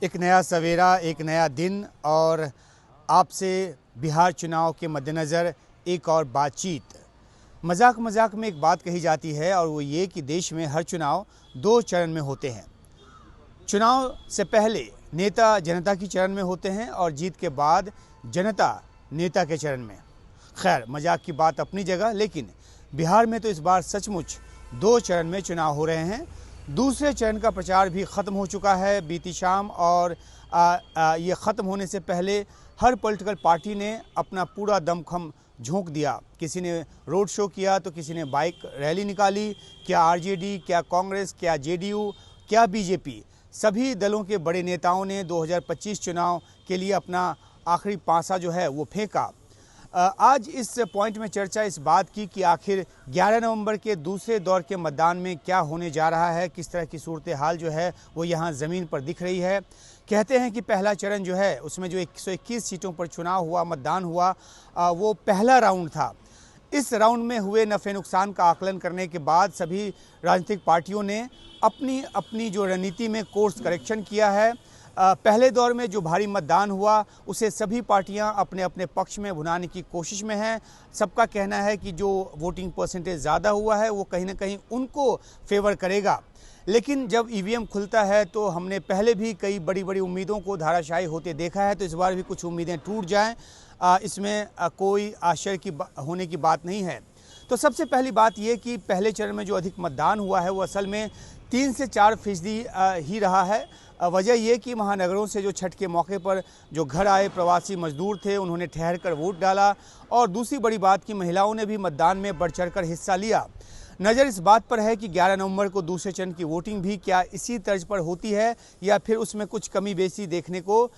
एक नया सवेरा, एक नया दिन और आपसे बिहार चुनाव के मद्देनज़र एक और बातचीत। मजाक मजाक में एक बात कही जाती है और वो ये कि देश में हर चुनाव दो चरण में होते हैं। चुनाव से पहले नेता जनता की चरण में होते हैं और जीत के बाद जनता नेता के चरण में। खैर, मजाक की बात अपनी जगह, लेकिन बिहार में तो इस बार सचमुच दो चरण में चुनाव हो रहे हैं। दूसरे चरण का प्रचार भी ख़त्म हो चुका है बीती शाम और ये ख़त्म होने से पहले हर पॉलिटिकल पार्टी ने अपना पूरा दमखम झोंक दिया। किसी ने रोड शो किया तो किसी ने बाइक रैली निकाली। क्या आरजेडी, क्या कांग्रेस, क्या जेडीयू, क्या बीजेपी, सभी दलों के बड़े नेताओं ने 2025 चुनाव के लिए अपना आखिरी पासा जो है वो फेंका। आज इस पॉइंट में चर्चा इस बात की कि आखिर 11 नवंबर के दूसरे दौर के मतदान में क्या होने जा रहा है, किस तरह की सूरत हाल जो है वो यहाँ ज़मीन पर दिख रही है। कहते हैं कि पहला चरण जो है उसमें जो 121 सीटों पर चुनाव हुआ, मतदान हुआ, वो पहला राउंड था। इस राउंड में हुए नफ़े नुकसान का आकलन करने के बाद सभी राजनीतिक पार्टियों ने अपनी अपनी जो रणनीति में कोर्स करेक्शन किया है। पहले दौर में जो भारी मतदान हुआ उसे सभी पार्टियां अपने अपने पक्ष में भुनाने की कोशिश में हैं। सबका कहना है कि जो वोटिंग परसेंटेज ज़्यादा हुआ है वो कहीं ना कहीं उनको फेवर करेगा। लेकिन जब ईवीएम खुलता है तो हमने पहले भी कई बड़ी बड़ी उम्मीदों को धाराशायी होते देखा है, तो इस बार भी कुछ उम्मीदें टूट जाएं, इसमें कोई आश्चर्य की होने की बात नहीं है। तो सबसे पहली बात ये कि पहले चरण में जो अधिक मतदान हुआ है वो असल में 3 से 4% ही रहा है। वजह ये कि महानगरों से जो छठ के मौके पर जो घर आए प्रवासी मजदूर थे उन्होंने ठहर कर वोट डाला, और दूसरी बड़ी बात कि महिलाओं ने भी मतदान में बढ़ चढ़ कर हिस्सा लिया। नज़र इस बात पर है कि 11 नवंबर को दूसरे चरण की वोटिंग भी क्या इसी तर्ज पर होती है या फिर उसमें कुछ कमी बेसी देखने को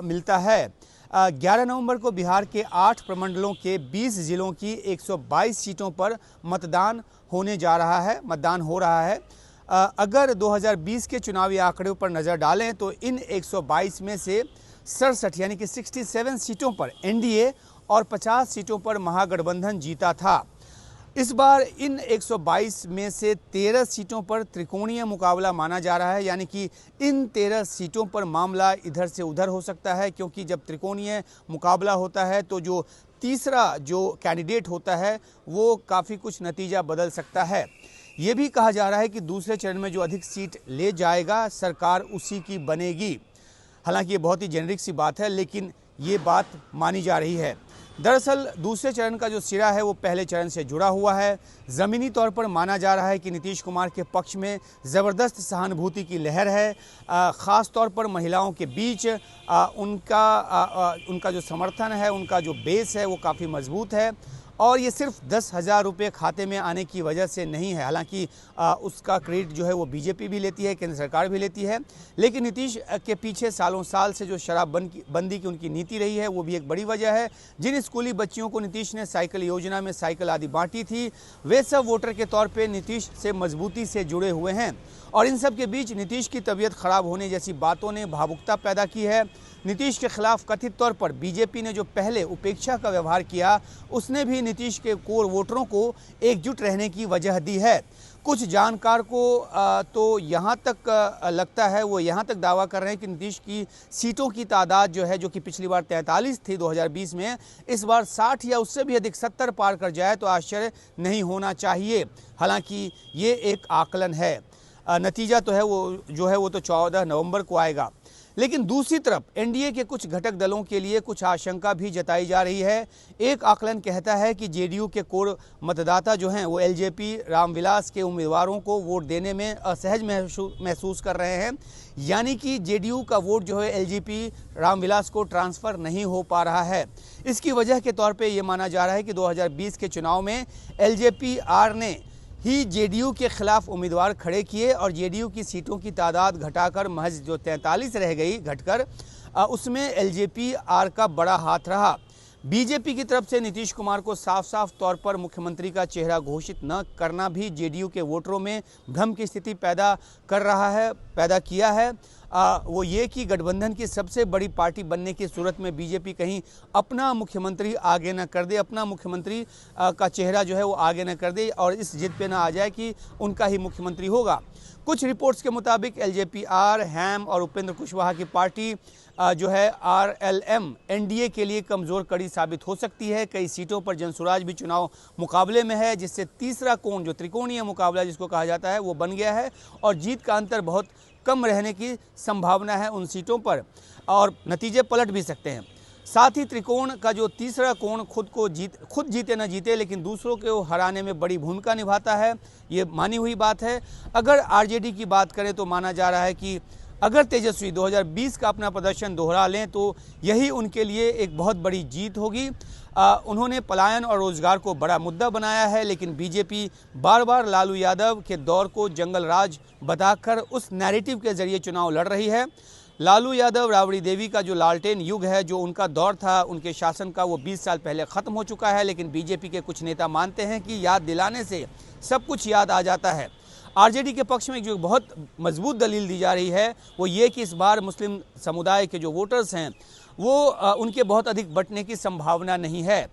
मिलता है। 11 नवंबर को बिहार के 8 प्रमंडलों के 20 जिलों की 122 सीटों पर मतदान होने जा रहा है, मतदान हो रहा है। अगर 2020 के चुनावी आंकड़ों पर नज़र डालें तो इन 122 में से 67 यानी कि 67 सीटों पर एनडीए और 50 सीटों पर महागठबंधन जीता था। इस बार इन 122 में से 13 सीटों पर त्रिकोणीय मुकाबला माना जा रहा है, यानी कि इन 13 सीटों पर मामला इधर से उधर हो सकता है, क्योंकि जब त्रिकोणीय मुकाबला होता है तो जो तीसरा जो कैंडिडेट होता है वो काफ़ी कुछ नतीजा बदल सकता है। ये भी कहा जा रहा है कि दूसरे चरण में जो अधिक सीट ले जाएगा सरकार उसी की बनेगी। हालांकि ये बहुत ही जेनरिक सी बात है, लेकिन ये बात मानी जा रही है। दरअसल दूसरे चरण का जो सिरा है वो पहले चरण से जुड़ा हुआ है। ज़मीनी तौर पर माना जा रहा है कि नीतीश कुमार के पक्ष में ज़बरदस्त सहानुभूति की लहर है। ख़ास तौर पर महिलाओं के बीच उनका जो समर्थन है, उनका जो बेस है वो काफ़ी मजबूत है। और ये सिर्फ 10,000 रुपये खाते में आने की वजह से नहीं है। हालांकि उसका क्रेडिट जो है वो बीजेपी भी लेती है, केंद्र सरकार भी लेती है, लेकिन नीतीश के पीछे सालों साल से जो शराबबंदी की उनकी नीति रही है वो भी एक बड़ी वजह है। जिन स्कूली बच्चियों को नीतीश ने साइकिल योजना में साइकिल आदि बांटी थी वे सब वोटर के तौर पर नीतीश से मजबूती से जुड़े हुए हैं। और इन सब के बीच नीतीश की तबीयत खराब होने जैसी बातों ने भावुकता पैदा की है। नीतीश के खिलाफ कथित तौर पर बीजेपी ने जो पहले उपेक्षा का व्यवहार किया उसने भी नीतीश के कोर वोटरों को एकजुट रहने की वजह दी है। कुछ जानकार को तो यहाँ तक लगता है, वो यहाँ तक दावा कर रहे हैं कि नीतीश की सीटों की तादाद जो है, जो कि पिछली बार 43 थी 2020 में, इस बार 60 या उससे भी अधिक 70 पार कर जाए तो आश्चर्य नहीं होना चाहिए। हालांकि ये एक आकलन है, नतीजा तो है वो जो है वो तो 14 नवंबर को आएगा। लेकिन दूसरी तरफ एनडीए के कुछ घटक दलों के लिए कुछ आशंका भी जताई जा रही है। एक आकलन कहता है कि जेडीयू के कोर मतदाता जो हैं वो एलजेपी रामविलास के उम्मीदवारों को वोट देने में असहज महसूस कर रहे हैं, यानी कि जेडीयू का वोट जो है एलजेपी रामविलास को ट्रांसफ़र नहीं हो पा रहा है। इसकी वजह के तौर पर यह माना जा रहा है कि 2020 के चुनाव में एलजेपी आर ने ही जेडीयू के खिलाफ उम्मीदवार खड़े किए और जेडीयू की सीटों की तादाद घटाकर महज जो 43 रह गई घटकर, उसमें एलजेपी आर का बड़ा हाथ रहा। बीजेपी की तरफ से नीतीश कुमार को साफ साफ तौर पर मुख्यमंत्री का चेहरा घोषित न करना भी जेडीयू के वोटरों में भ्रम की स्थिति पैदा किया है। वो ये कि गठबंधन की सबसे बड़ी पार्टी बनने की सूरत में बीजेपी कहीं अपना मुख्यमंत्री आगे न कर दे, अपना मुख्यमंत्री का चेहरा जो है वो आगे न कर दे और इस जिद पे ना आ जाए कि उनका ही मुख्यमंत्री होगा। कुछ रिपोर्ट्स के मुताबिक एलजेपी-आर, हैम और उपेंद्र कुशवाहा की पार्टी जो है आरएलएम एनडीए के लिए कमज़ोर कड़ी साबित हो सकती है। कई सीटों पर जनसुराज भी चुनाव मुकाबले में है, जिससे तीसरा कोण जो त्रिकोणीय मुकाबला जिसको कहा जाता है वो बन गया है और जीत का अंतर बहुत कम रहने की संभावना है उन सीटों पर और नतीजे पलट भी सकते हैं। साथ ही त्रिकोण का जो तीसरा कोण खुद जीते न जीते लेकिन दूसरों को हराने में बड़ी भूमिका निभाता है, ये मानी हुई बात है। अगर आरजेडी की बात करें तो माना जा रहा है कि अगर तेजस्वी 2020 का अपना प्रदर्शन दोहरा लें तो यही उनके लिए एक बहुत बड़ी जीत होगी। उन्होंने पलायन और रोजगार को बड़ा मुद्दा बनाया है, लेकिन बीजेपी बार बार लालू यादव के दौर को जंगल राज बताकर उस नैरेटिव के जरिए चुनाव लड़ रही है। लालू यादव, राबड़ी देवी का जो लालटेन युग है, जो उनका दौर था उनके शासन का, वो 20 साल पहले ख़त्म हो चुका है, लेकिन बीजेपी के कुछ नेता मानते हैं कि याद दिलाने से सब कुछ याद आ जाता है। आरजेडी के पक्ष में जो बहुत मजबूत दलील दी जा रही है वो ये कि इस बार मुस्लिम समुदाय के जो वोटर्स हैं वो उनके बहुत अधिक बंटने की संभावना नहीं है।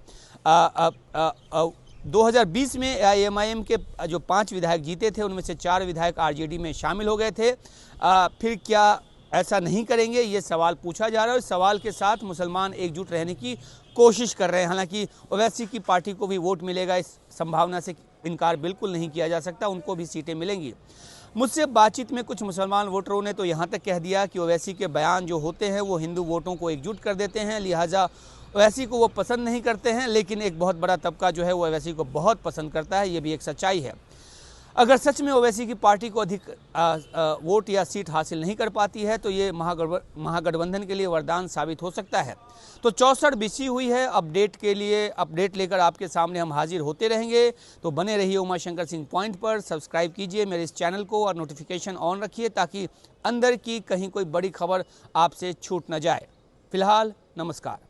2020 में एआईएमआईएम के जो 5 विधायक जीते थे उनमें से 4 विधायक आरजेडी में शामिल हो गए थे। फिर क्या ऐसा नहीं करेंगे, ये सवाल पूछा जा रहा है। इस सवाल के साथ मुसलमान एकजुट रहने की कोशिश कर रहे हैं। हालांकि ओवैसी की पार्टी को भी वोट मिलेगा, इस संभावना से इनकार बिल्कुल नहीं किया जा सकता, उनको भी सीटें मिलेंगी। मुझसे बातचीत में कुछ मुसलमान वोटरों ने तो यहाँ तक कह दिया कि ओवैसी के बयान जो होते हैं वो हिंदू वोटों को एकजुट कर देते हैं, लिहाजा ओवैसी को वो पसंद नहीं करते हैं। लेकिन एक बहुत बड़ा तबका जो है वो ओवैसी को बहुत पसंद करता है, ये भी एक सच्चाई है। अगर सच में ओवैसी की पार्टी को अधिक वोट या सीट हासिल नहीं कर पाती है तो ये महागठबंधन के लिए वरदान साबित हो सकता है। तो 64 बिछी हुई है। अपडेट लेकर आपके सामने हम हाजिर होते रहेंगे। तो बने रहिए उमाशंकर सिंह पॉइंट पर, सब्सक्राइब कीजिए मेरे इस चैनल को और नोटिफिकेशन ऑन रखिए ताकि अंदर की कहीं कोई बड़ी खबर आपसे छूट न जाए। फिलहाल नमस्कार।